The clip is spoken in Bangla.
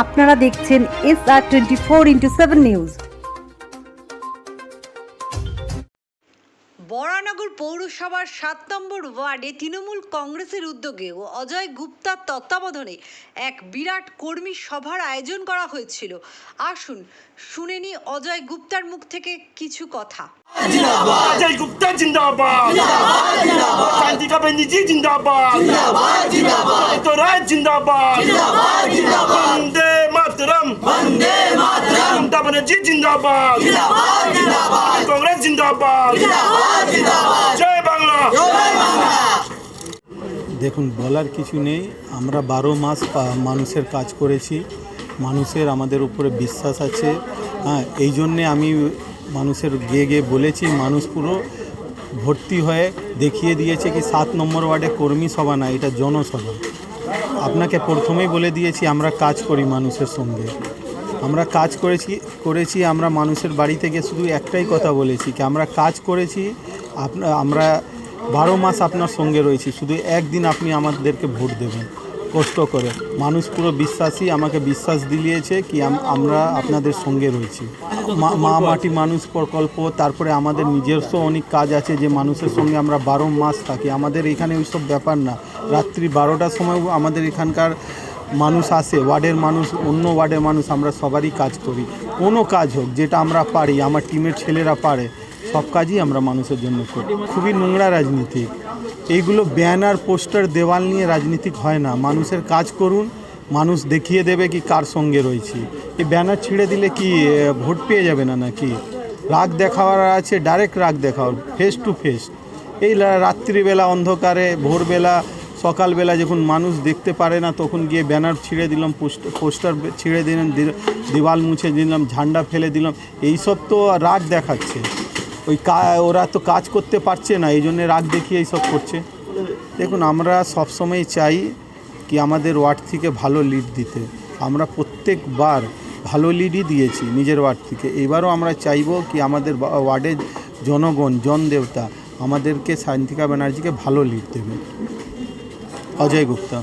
আপনারা দেখছেন SR24x7 নিউজ। বরানগর পৌরসভার 7 নম্বর ওয়ার্ডে তৃণমূল কংগ্রেসের উদ্যোগে ও অজয় গুপ্তার তত্ত্বাবধানে এক বিরাট কর্মী সভার আয়োজন করা হয়েছিল। আসুন শুনে নি অজয় গুপ্তার মুখ থেকে কিছু কথা। अजय गुप्ता जिंदाबाद, शांति का बेंजी जिंदाबाद, तो राज जिंदाबाद, वंदे मातरम, ममता बनर्जी जिंदाबाद, कांग्रेस जिंदाबाद, जय बांग्ला। দেখুন, বলার কিছু নেই। আমরা 12 মাস মানুষের কাজ করেছি, মানুষের আমাদের উপরে বিশ্বাস আছে। হ্যাঁ, এই জন্যে আমি মানুষের গিয়ে বলেছি, মানুষ পুরো ভর্তি হয়ে দেখিয়ে দিয়েছে কি 7 নম্বর ওয়ার্ডে কর্মী সভা না, এটা জনসভা। আপনাকে প্রথমেই বলে দিয়েছি আমরা কাজ করি মানুষের সঙ্গে, আমরা কাজ করেছি আমরা মানুষের বাড়ি থেকে শুধু একটাই কথা বলেছি কি আমরা কাজ করেছি, আমরা 12 মাস আপনার সঙ্গে রয়েছি, শুধু একদিন আপনি আমাদেরকে ভোট দেবেন কষ্ট করে। মানুষ পুরো বিশ্বাসী, আমাকে বিশ্বাস দিলিয়েছে কি আমরা আপনাদের সঙ্গে রয়েছি। মা মাটি মানুষ প্রকল্প, তারপরে আমাদের নিজস্ব অনেক কাজ আছে যে মানুষের সঙ্গে আমরা 12 মাস থাকি। আমাদের এখানে ওইসব ব্যাপার না, রাত্রি 12টার সময় আমাদের এখানকার মানুষ আসে, ওয়ার্ডের মানুষ, অন্য ওয়ার্ডের মানুষ, আমরা সবারই কাজ করি। কোনো কাজ হোক যেটা আমরা পারি, আমার টিমের ছেলেরা পারে, সব কাজই আমরা মানুষের জন্য করি। খুবই নোংরা রাজনীতি এইগুলো, ব্যানার পোস্টার দেওয়াল নিয়ে রাজনীতিক হয় না। মানুষের কাজ করুন, মানুষ দেখিয়ে দেবে কি কার সঙ্গে রয়েছি। এই ব্যানার ছিঁড়ে দিলে কি ভোট পেয়ে যাবে না নাকি? রাগ দেখাওয়ার আছে, ডাইরেক্ট রাগ দেখাও, ফেস টু ফেস। এই রাত্রিবেলা অন্ধকারে, ভোরবেলা, সকালবেলা যখন মানুষ দেখতে পারে না তখন গিয়ে ব্যানার ছিঁড়ে দিলাম, পোস্টার ছিঁড়ে দিলাম, দেওয়াল মুছে দিলাম, ঝান্ডা ফেলে দিলাম, এইসব তো রাগ দেখাচ্ছে। ওরা তো কাজ করতে পারছে না, এই জন্যে রাগ দেখিয়ে এইসব করছে। দেখুন, আমরা সবসময় চাই কি আমাদের ওয়ার্ড থেকে ভালো লিড দিতে। আমরা প্রত্যেকবার ভালো লিডই দিয়েছি নিজের ওয়ার্ড থেকে। এবারও আমরা চাইব কি আমাদের ওয়ার্ডের জনগণ, জনদেবতা আমাদেরকে শান্তিকা ব্যানার্জিকে ভালো লিড দেবে। অজয় গুপ্তা।